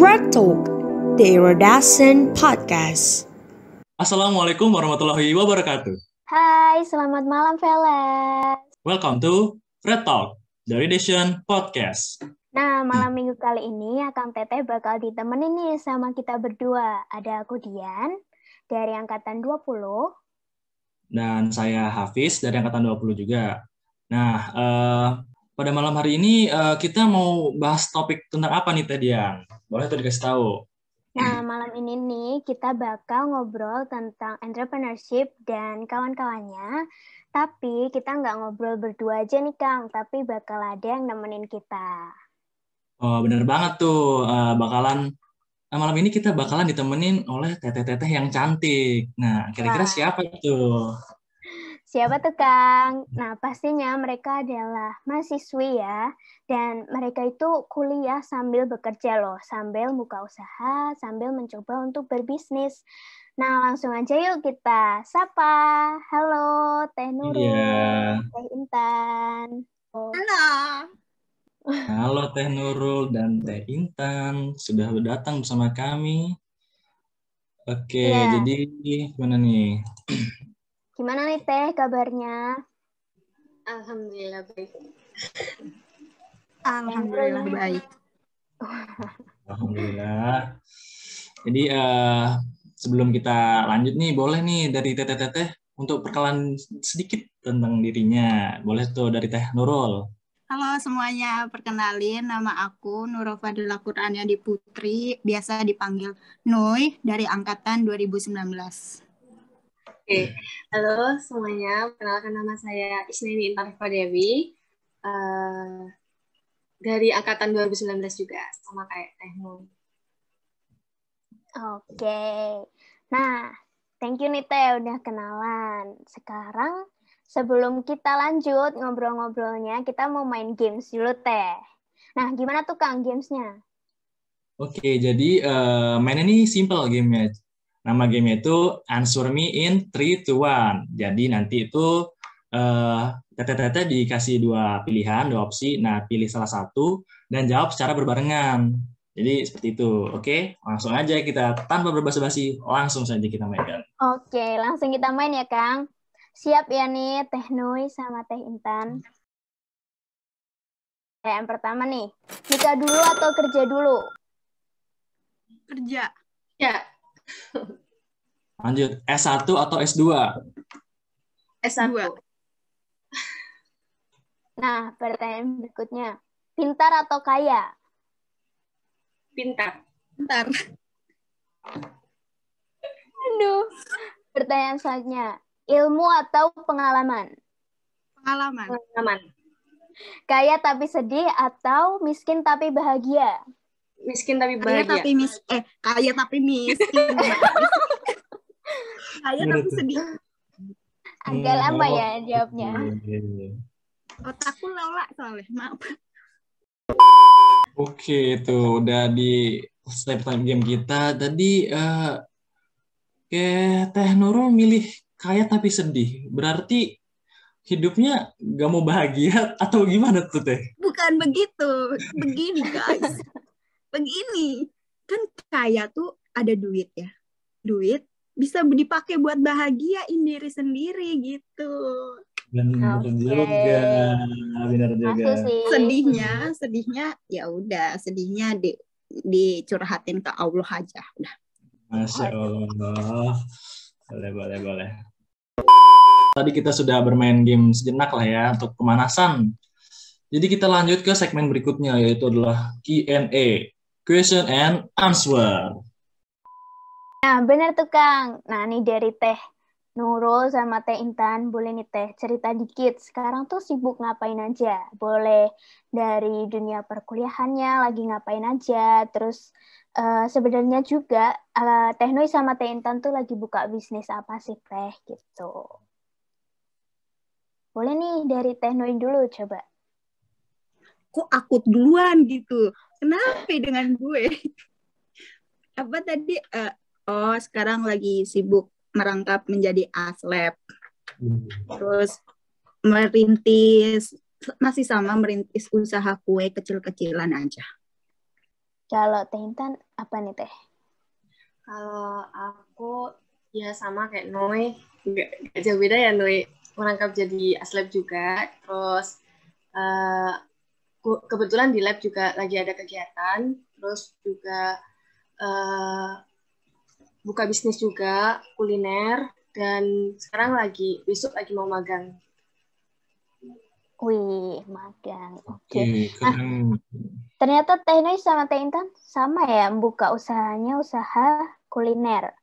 Red Talk, the Iridescent Podcast. Assalamualaikum warahmatullahi wabarakatuh. Hai, selamat malam Veles. Welcome to Red Talk, the Iridescent Podcast. Nah, malam minggu kali ini Akang Teteh bakal ditemenin nih sama kita berdua. Ada aku Dian dari Angkatan 20. Dan saya Hafiz dari Angkatan 20 juga. Nah, pada malam hari ini kita mau bahas topik tentang apa nih Teh Dian? Boleh tuh dikasih tahu? Nah, malam ini nih kita bakal ngobrol tentang entrepreneurship dan kawan-kawannya. Tapi kita nggak ngobrol berdua aja nih Kang, tapi bakal ada yang nemenin kita. Oh, bener banget tuh. Malam ini kita bakalan ditemenin oleh teteh-teteh yang cantik. Nah, kira-kira siapa tuh? Siapa tuh Kang? Nah, pastinya mereka adalah mahasiswi ya. Dan mereka itu kuliah sambil bekerja loh. Sambil buka usaha, sambil mencoba untuk berbisnis. Nah, langsung aja yuk kita sapa. Halo, Teh Nurul, Iya. Teh Intan. Halo. Halo Teh Nurul dan Teh Intan. Sudah datang bersama kami. Oke, Iya. jadi gimana nih? Gimana nih Teh kabarnya? Alhamdulillah baik. Alhamdulillah baik. Alhamdulillah. Jadi sebelum kita lanjut nih, boleh nih dari teteh-teteh untuk perkenalan sedikit tentang dirinya. Boleh tuh dari Teh Nurul. Halo semuanya, perkenalin nama aku Nurul Fadila Qur'aniadi Putri, biasa dipanggil Nuy dari angkatan 2019. Oke, halo semuanya. Perkenalkan nama saya Isnaini Intan Dewi dari angkatan 2019 juga, sama kayak Teh Nur. Oke. Nah, thank you nih Teh udah kenalan. Sekarang sebelum kita lanjut ngobrol-ngobrolnya, kita mau main games dulu Teh. Nah, gimana tuh Kang gamesnya? Oke, jadi mainnya ini simple gamenya. Nama gamenya itu Answer Me in 3, 2, 1. Jadi nanti itu teteh-teteh dikasih dua pilihan, dua opsi. Nah, pilih salah satu dan jawab secara berbarengan. Jadi seperti itu. Oke, langsung aja kita tanpa berbasa-basi, langsung saja kita mainkan. Oke, langsung kita main ya Kang. Siap ya nih Teh Nuy sama Teh Intan. Yang pertama nih, nikah dulu atau kerja dulu? Kerja. Ya, Lanjut, S1 atau S2? S1. Nah, pertanyaan berikutnya, pintar atau kaya? Pintar. Bentar. Aduh. Pertanyaan selanjutnya, ilmu atau pengalaman? Pengalaman. Aman. Kaya tapi sedih atau miskin tapi bahagia? Miskin tapi Kaya bahagia. tapi miskin. Kaya tapi sedih. Agak lama ya jawabnya. Otakku lola soalnya. Maaf. Oke, itu udah di step time game kita. Tadi Teh Nurul milih kaya tapi sedih. Berarti hidupnya gak mau bahagia atau gimana tuh Teh? Bukan begitu. Begini guys. Begini. Kan kaya tuh ada duit ya. Duit bisa dipakai buat bahagiain diri sendiri gitu. Benar Oke. juga, benar juga. Masih sih. Sedihnya ya udah, sedihnya dicurhatin ke Allah aja. Udah. Masya Allah. Boleh. Tadi kita sudah bermain game sejenak lah ya untuk pemanasan. Jadi kita lanjut ke segmen berikutnya yaitu adalah Q&A, question and answer. Nah, benar tuh Kang. Nah, ini dari Teh Nurul sama Teh Intan, boleh nih Teh cerita dikit. Sekarang tuh sibuk ngapain aja? Boleh dari dunia perkuliahannya lagi ngapain aja. Terus sebenarnya juga Teh Nuy sama Teh Intan tuh lagi buka bisnis apa sih Teh gitu. Boleh nih dari Teh Nuy dulu coba. Kok aku duluan gitu? Kenapa dengan gue? Apa tadi? Sekarang lagi sibuk merangkap menjadi aslab. Terus merintis usaha kue kecil-kecilan aja. Kalau Teh Intan apa nih Teh? Kalau aku ya sama kayak Noi, nggak jauh beda ya Noi. Merangkap jadi aslab juga. Terus eh, kebetulan di lab juga lagi ada kegiatan. Terus juga eh, buka bisnis juga, kuliner. Dan sekarang besok lagi mau magang. Wih, magang. Oke. Oke, Nah, keren. ternyata Teh Noi sama Teh Intan sama ya buka usahanya usaha kuliner.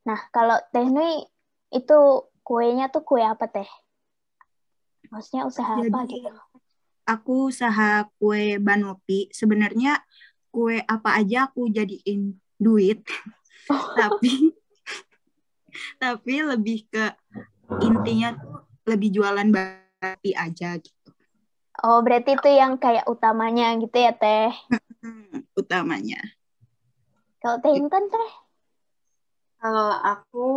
Nah, kalau Teh Noi itu kuenya tuh kue apa Teh? Maksudnya usaha apa Jadi gitu? aku usaha kue banopi. Sebenarnya kue apa aja aku jadiin duit, tapi lebih ke intinya tuh lebih jualan banopi aja gitu. Oh, berarti itu yang kayak utamanya gitu ya Teh. Utamanya. Kalau Teh Intan Teh? Kalau aku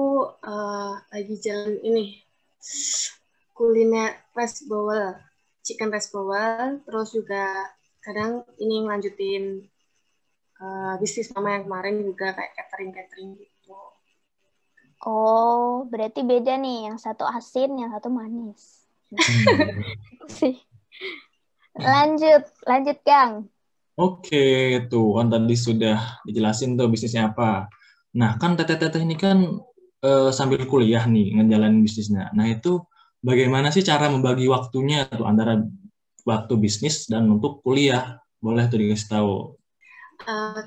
lagi jalan ini kuliner rice bowl, chicken rice bowl, terus juga kadang ini ngelanjutin bisnis mama yang kemarin juga kayak catering gitu. Oh, berarti beda nih. Yang satu asin, yang satu manis. Sih. Lanjut Kang. Oke, tuh kan tadi sudah dijelasin tuh bisnisnya apa. Nah, kan teteh-teteh ini kan sambil kuliah nih ngejalanin bisnisnya. Nah, itu bagaimana sih cara membagi waktunya tuh antara waktu bisnis dan untuk kuliah? Boleh tuh dikasih tahu.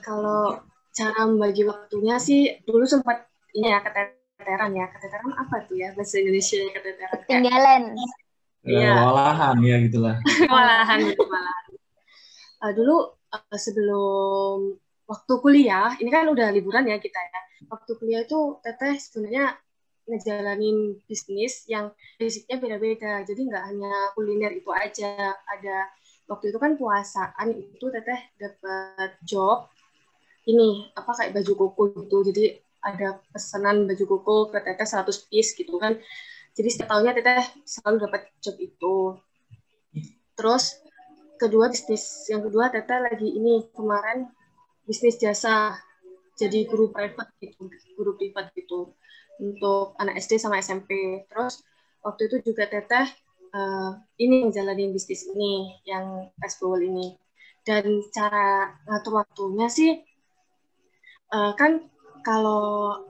Kalau cara membagi waktunya sih dulu sempat ini ya keteteran ya. Keteteran apa tuh ya bahasa Indonesia ya keteteran? Ketinggalan. Iya. Olahan ya gitulah. Malahan. Dulu sebelum waktu kuliah, ini kan udah liburan ya kita ya. Waktu kuliah itu teteh sebenarnya ngejalanin bisnis yang basicnya beda-beda. Jadi nggak hanya kuliner itu aja. Ada waktu itu kan puasaan itu teteh dapat job ini apa kayak baju koko gitu. Jadi ada pesanan baju koko ke teteh 100 piece gitu kan. Jadi setiap tahunnya teteh selalu dapat job itu. Terus bisnis yang kedua teteh lagi ini kemarin bisnis jasa jadi guru privat gitu untuk anak SD sama SMP. Terus waktu itu juga teteh ini ngejalanin bisnis ini yang rice bowl ini. Dan cara ngatur waktunya sih kan kalau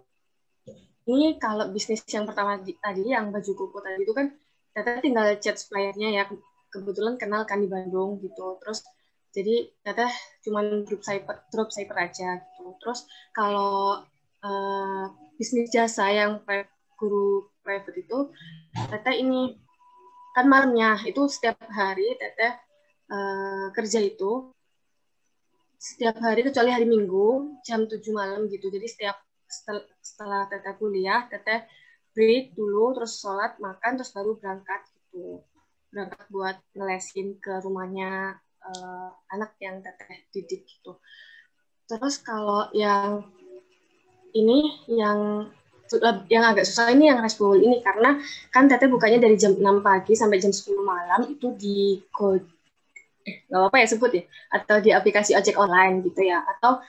bisnis yang pertama tadi yang baju koko tadi itu kan teteh tinggal chat suppliernya ya, kebetulan kenal kan di Bandung gitu. Terus jadi teteh cuman dropshipper aja gitu. Terus kalau bisnis jasa yang guru private itu teteh ini kan malamnya itu setiap hari teteh kerja itu setiap hari kecuali hari Minggu jam 7 malam gitu. Jadi setelah teteh kuliah, teteh break dulu, terus sholat, makan, terus baru berangkat gitu. Berangkat buat ngelesin ke rumahnya anak yang teteh didik gitu. Terus kalau yang agak susah ini yang rice bowl ini karena kan teteh bukanya dari jam 6 pagi sampai jam 10 malam itu di nggak apa-apa ya sebut ya, atau di aplikasi ojek online gitu ya, atau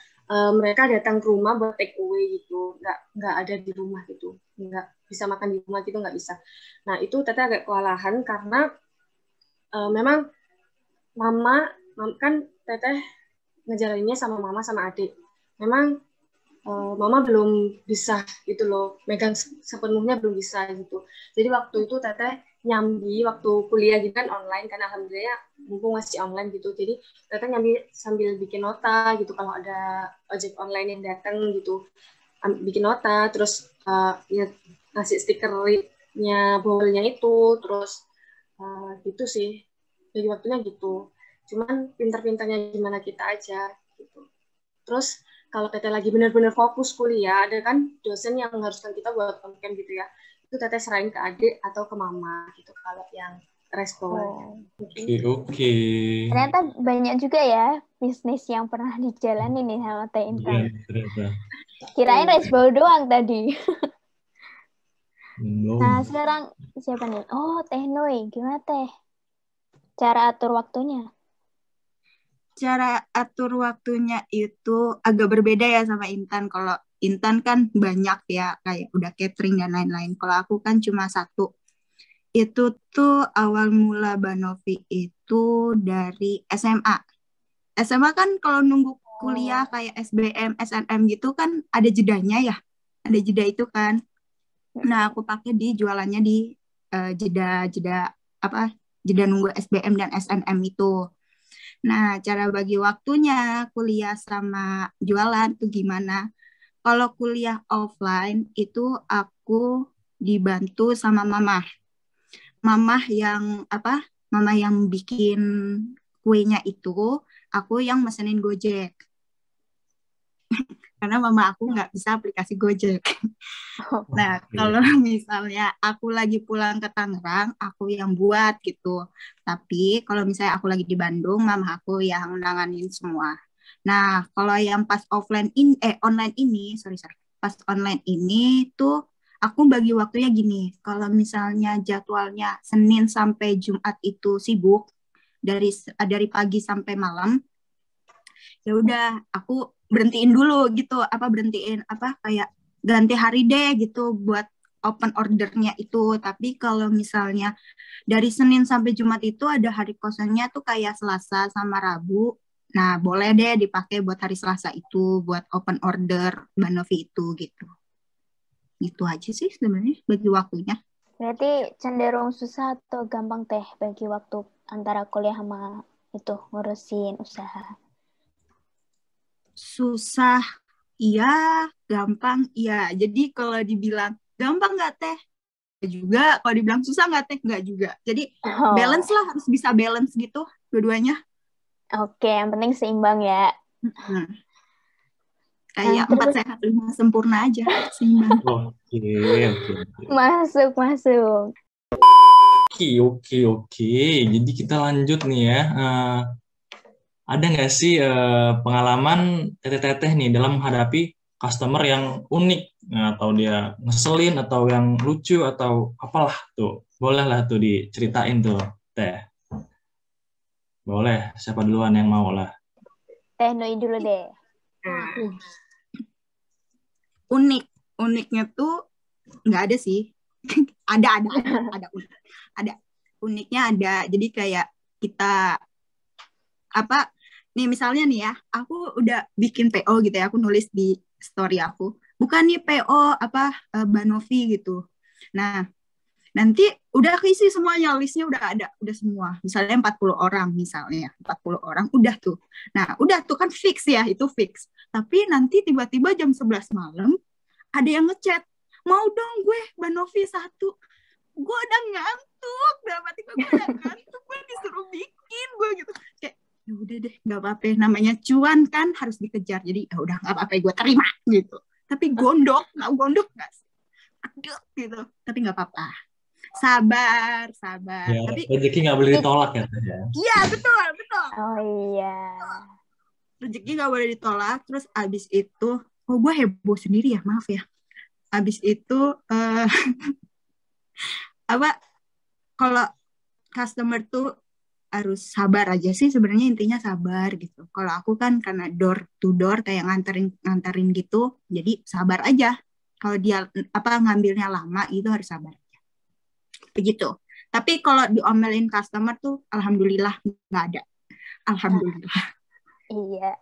mereka datang ke rumah buat take away gitu, nggak ada di rumah gitu, nggak bisa makan di rumah gitu, nggak bisa. Nah itu teteh agak kewalahan karena memang mama kan teteh ngejalaninnya sama mama sama adik, memang mama belum bisa gitu loh, megang sepenuhnya belum bisa gitu. Jadi waktu itu teteh nyambi waktu kuliah gitu kan online kan, alhamdulillah mumpung masih online gitu. Jadi teteh nyambi sambil bikin nota gitu kalau ada ojek online yang datang gitu, bikin nota, terus ya ngasih stikernya bowlnya itu, terus gitu sih. Jadi waktunya gitu. Cuman pinter-pinternya gimana kita aja gitu. Terus kalau teteh lagi benar-benar fokus kuliah, ada kan dosen yang mengharuskan kita buat on-cam gitu ya, itu teteh serahin ke adik atau ke mama gitu kalau yang respon. Oke. Ternyata banyak juga ya bisnis yang pernah dijalani nih sama Teh Intan. Iya, ternyata. Kirain rice bowl doang tadi. Belum. Nah, sekarang siapa nih? Oh, Teh Noi. Gimana Teh? Cara atur waktunya? cara atur waktunya itu agak berbeda ya sama Intan. Kalau Intan kan banyak ya, kayak udah catering dan lain-lain. Kalau aku kan cuma satu. Itu tuh awal mula Banovi itu dari SMA. SMA kan kalau nunggu kuliah kayak SBM, SNM gitu kan ada jedanya ya. Ada jeda itu kan. Nah, aku pakai di jualannya di jeda apa? Jeda nunggu SBM dan SNM itu. Nah, cara bagi waktunya kuliah sama jualan tuh gimana? Kalau kuliah offline itu aku dibantu sama mamah. Mamah yang apa? Mamah yang bikin kuenya itu, aku yang mesenin Gojek. Karena mama aku nggak bisa aplikasi Gojek. Nah, kalau misalnya aku lagi pulang ke Tangerang, aku yang buat gitu. Tapi kalau misalnya aku lagi di Bandung, mama aku yang nanganin semua. Nah, kalau yang pas online ini, sorry, pas online ini tuh aku bagi waktunya gini. Kalau misalnya jadwalnya Senin sampai Jumat itu sibuk dari pagi sampai malam, ya udah aku berhentiin dulu gitu, berhentiin kayak ganti hari deh gitu buat open ordernya itu. Tapi kalau misalnya dari Senin sampai Jumat itu ada hari kosongnya tuh kayak Selasa sama Rabu. Nah, boleh deh dipakai buat hari Selasa itu buat open order Banovi itu gitu. Gitu aja sih sebenarnya bagi waktunya. Berarti cenderung susah atau gampang teh bagi waktu antara kuliah sama itu ngurusin usaha? Susah, iya. Gampang, iya. Jadi kalau dibilang gampang nggak teh? Juga. Kalau dibilang susah nggak teh? Nggak juga. Jadi balance lah, harus bisa balance gitu dua-duanya. Oke, yang penting seimbang ya. Kayak 4 sehat 5 sempurna aja, seimbang. Oke. Masuk. Oke. Jadi kita lanjut nih ya. Ada nggak sih pengalaman teteh-teteh nih dalam menghadapi customer yang unik, atau dia ngeselin, atau yang lucu, atau apalah tuh? Boleh lah tuh diceritain tuh, Teh. Boleh, siapa duluan yang mau lah? Teh Noi dulu deh. Uniknya tuh nggak ada sih. ada uniknya ada. Jadi kayak kita nih misalnya nih ya, aku udah bikin PO gitu ya, aku nulis di story aku, bukan nih PO Banovi gitu. Nah, nanti udah keisi semuanya, listnya udah ada, udah semua. Misalnya 40 orang misalnya, 40 orang udah tuh. Nah, udah tuh kan fix ya, itu fix. Tapi nanti tiba-tiba jam 11 malam ada yang ngechat, mau dong gue Banovi 1. Gue udah ngantuk, gue udah ngantuk, gue disuruh bikin gue gitu. Kayak ya udah deh, nggak apa-apa, namanya cuan kan harus dikejar, jadi ya udah nggak apa-apa, gue terima gitu. Tapi gondok nggak sih, aduh gitu, tapi nggak apa-apa, sabar ya, tapi rezeki nggak boleh ditolak ya. Iya betul Oh iya, rezeki nggak boleh ditolak. Terus abis itu gue heboh sendiri ya, maaf ya. Abis itu kalau customer tuh harus sabar aja sih sebenarnya, intinya sabar gitu. Kalau aku kan karena door to door kayak nganterin gitu, jadi sabar aja. Kalau dia ngambilnya lama itu harus sabar aja. Begitu. Tapi kalau diomelin customer tuh alhamdulillah nggak ada. Alhamdulillah. Iya.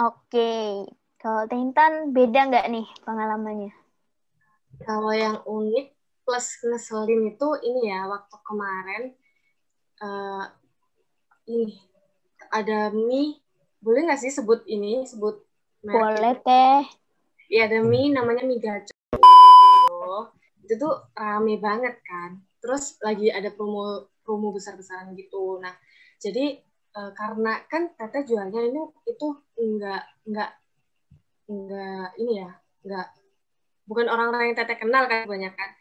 Oke. Kalau Tintan beda nggak nih pengalamannya? Kalau yang unik plus ngeselin itu ini ya, waktu kemarin ini ada mie, boleh nggak sih sebut merek? Boleh Teh. Iya, ada mie namanya mie gacor. Itu tuh rame banget kan. Terus lagi ada promo besar-besaran gitu. Nah, jadi karena kan Teteh jualnya itu enggak ini ya, bukan orang-orang yang Teteh kenal kan, banyak kan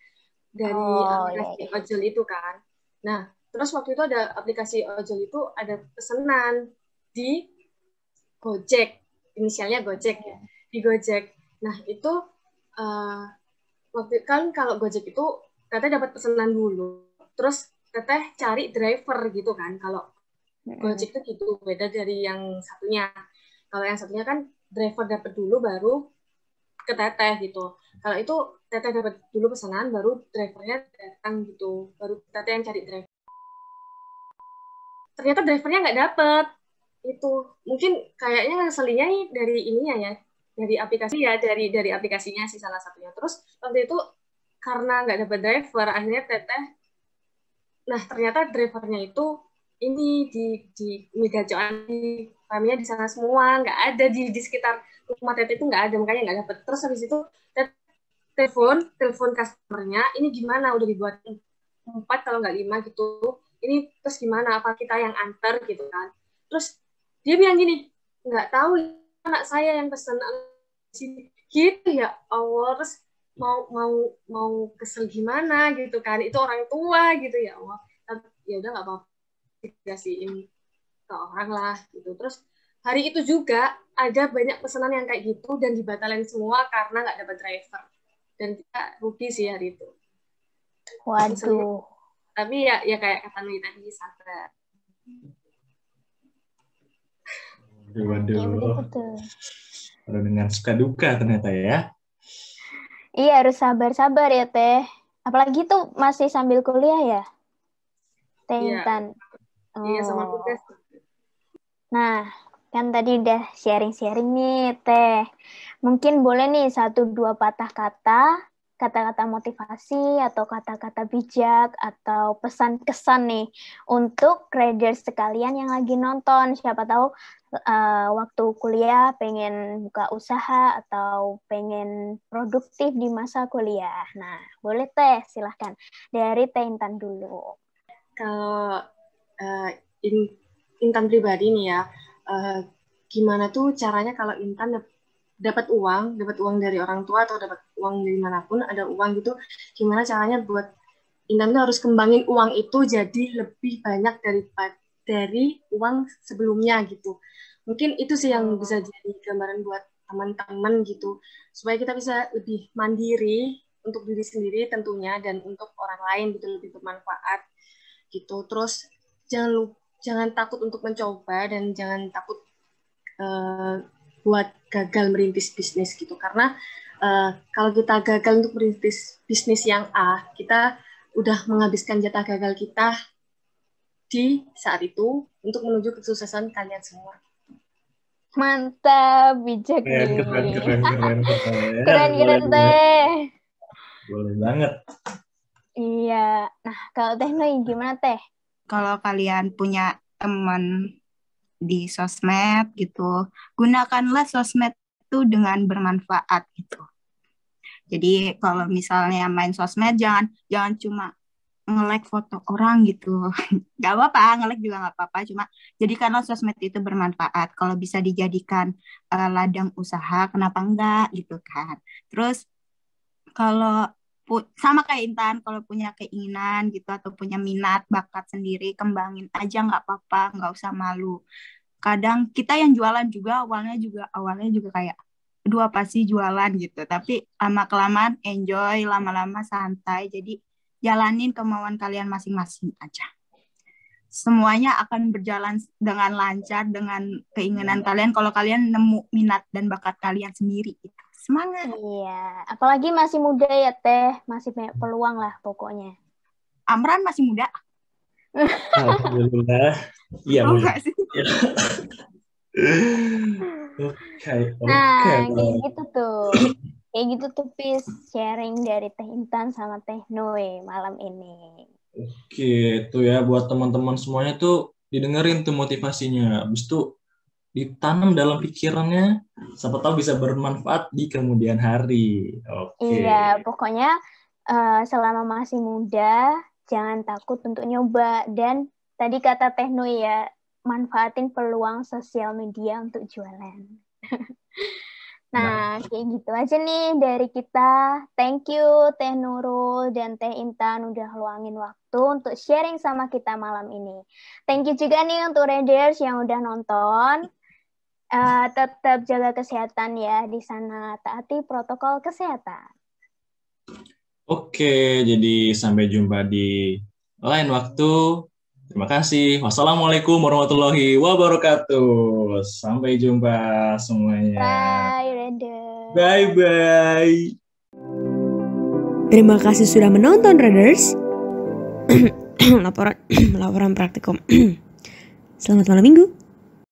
dari aplikasi ojol itu kan. Nah, terus waktu itu ada aplikasi ojol itu ada pesanan di Gojek, inisialnya Gojek ya, di Gojek. Nah, itu waktu kan kalau Gojek itu Teteh dapat pesanan dulu, terus Teteh cari driver gitu kan. Kalau Gojek tuh gitu, beda dari yang satunya. Kalau yang satunya kan driver dapat dulu baru ke teteh gitu. Kalau itu teteh dapat dulu pesanan baru drivernya datang gitu, baru teteh yang cari driver. Ternyata drivernya nggak dapet. Itu mungkin kayaknya ngeselinnya dari ininya ya, dari aplikasi ya, dari aplikasinya sih salah satunya. Terus waktu itu karena nggak dapat driver, akhirnya teteh, nah ternyata drivernya itu ini di Megajoan, di kaminya di sana semua, nggak ada di sekitar rumah teteh itu nggak ada, makanya nggak dapet. Terus habis itu telepon customernya, ini gimana, udah dibuat 4 kalau nggak 5 gitu, ini terus gimana, apa kita yang antar gitu kan. Terus dia bilang gini, nggak tahu anak saya yang pesen sini gitu ya Allah. Terus mau kesel gimana gitu kan, itu orang tua gitu ya Allah. Ya udah nggak apa-apa, dikasihin ke orang lah gitu. Terus hari itu juga ada banyak pesanan yang kayak gitu dan dibatalin semua karena nggak dapat driver, dan kita rugi sih hari itu. Waduh. Tapi ya kayak kata Nui tadi, sabar. Waduh. Betul. Dengan suka duka ternyata ya. Iya, harus sabar-sabar ya, Teh. Apalagi tuh masih sambil kuliah ya, Teh Intan. Iya, sama tugas. Nah, kan tadi udah sharing-sharing nih, Teh. Mungkin boleh nih 1-2 patah kata-kata motivasi, atau kata-kata bijak, atau pesan-kesan nih untuk graders sekalian yang lagi nonton. Siapa tahu waktu kuliah pengen buka usaha atau pengen produktif di masa kuliah. Nah, boleh Teh, silahkan. Dari Teh Intan dulu. Kalau Intan pribadi nih ya, gimana tuh caranya kalau Intan dapat uang dari orang tua atau dapat uang dari manapun, ada uang gitu, gimana caranya buat Intan tuh harus kembangin uang itu jadi lebih banyak dari uang sebelumnya gitu. Mungkin itu sih yang bisa jadi gambaran buat teman-teman gitu, supaya kita bisa lebih mandiri untuk diri sendiri tentunya, dan untuk orang lain gitu, lebih bermanfaat gitu. Terus jangan takut untuk mencoba, dan jangan takut buat gagal merintis bisnis gitu, karena kalau kita gagal untuk merintis bisnis yang A, kita udah menghabiskan jatah gagal kita di saat itu untuk menuju kesuksesan kalian semua. Mantap, bijak nih. Keren Teh. Boleh banget. Iya. Nah, kalau Teh Noi gimana Teh? Kalau kalian punya teman di sosmed gitu, gunakanlah sosmed itu dengan bermanfaat gitu. Jadi kalau misalnya main sosmed, jangan cuma nge-like foto orang gitu. Gak apa-apa, nge-like juga gak apa-apa, cuma jadikanlah sosmed itu bermanfaat. Kalau bisa dijadikan ladang usaha, kenapa enggak gitu kan. Terus kalau sama kayak Intan, kalau punya keinginan gitu atau punya minat, bakat sendiri, kembangin aja, nggak apa-apa, nggak usah malu. Kadang kita yang jualan juga awalnya juga kayak, aduh apa sih jualan gitu. Tapi lama-kelamaan enjoy, lama-lama santai. Jadi jalanin kemauan kalian masing-masing aja. Semuanya akan berjalan dengan lancar, dengan keinginan kalian, kalau kalian nemu minat dan bakat kalian sendiri gitu. Semangat. Iya, apalagi masih muda ya Teh, masih banyak peluang lah pokoknya. Amran masih muda. Alhamdulillah. Iya, muda. Nah, kayak gitu tuh. Kayak gitu tuh Pis, sharing dari Teh Intan sama Teh Noi malam ini. Oke, tuh ya buat teman-teman semuanya tuh didengerin tuh motivasinya. Habis itu ditanam dalam pikirannya, siapa tahu bisa bermanfaat di kemudian hari. Oke. Iya, pokoknya selama masih muda, jangan takut untuk nyoba. Dan tadi kata Teh Noi ya, manfaatin peluang sosial media untuk jualan. Nah, kayak gitu aja nih dari kita. Thank you Teh Nurul dan Teh Intan udah luangin waktu untuk sharing sama kita malam ini. Thank you juga nih untuk Readers yang udah nonton. Tetap jaga kesehatan ya di sana, taati protokol kesehatan. Oke, jadi sampai jumpa di lain waktu. Terima kasih. Wassalamualaikum warahmatullahi wabarakatuh. Sampai jumpa semuanya. Bye, Reader. Bye-bye. Terima kasih sudah menonton, Readers. laporan praktikum. Selamat malam minggu.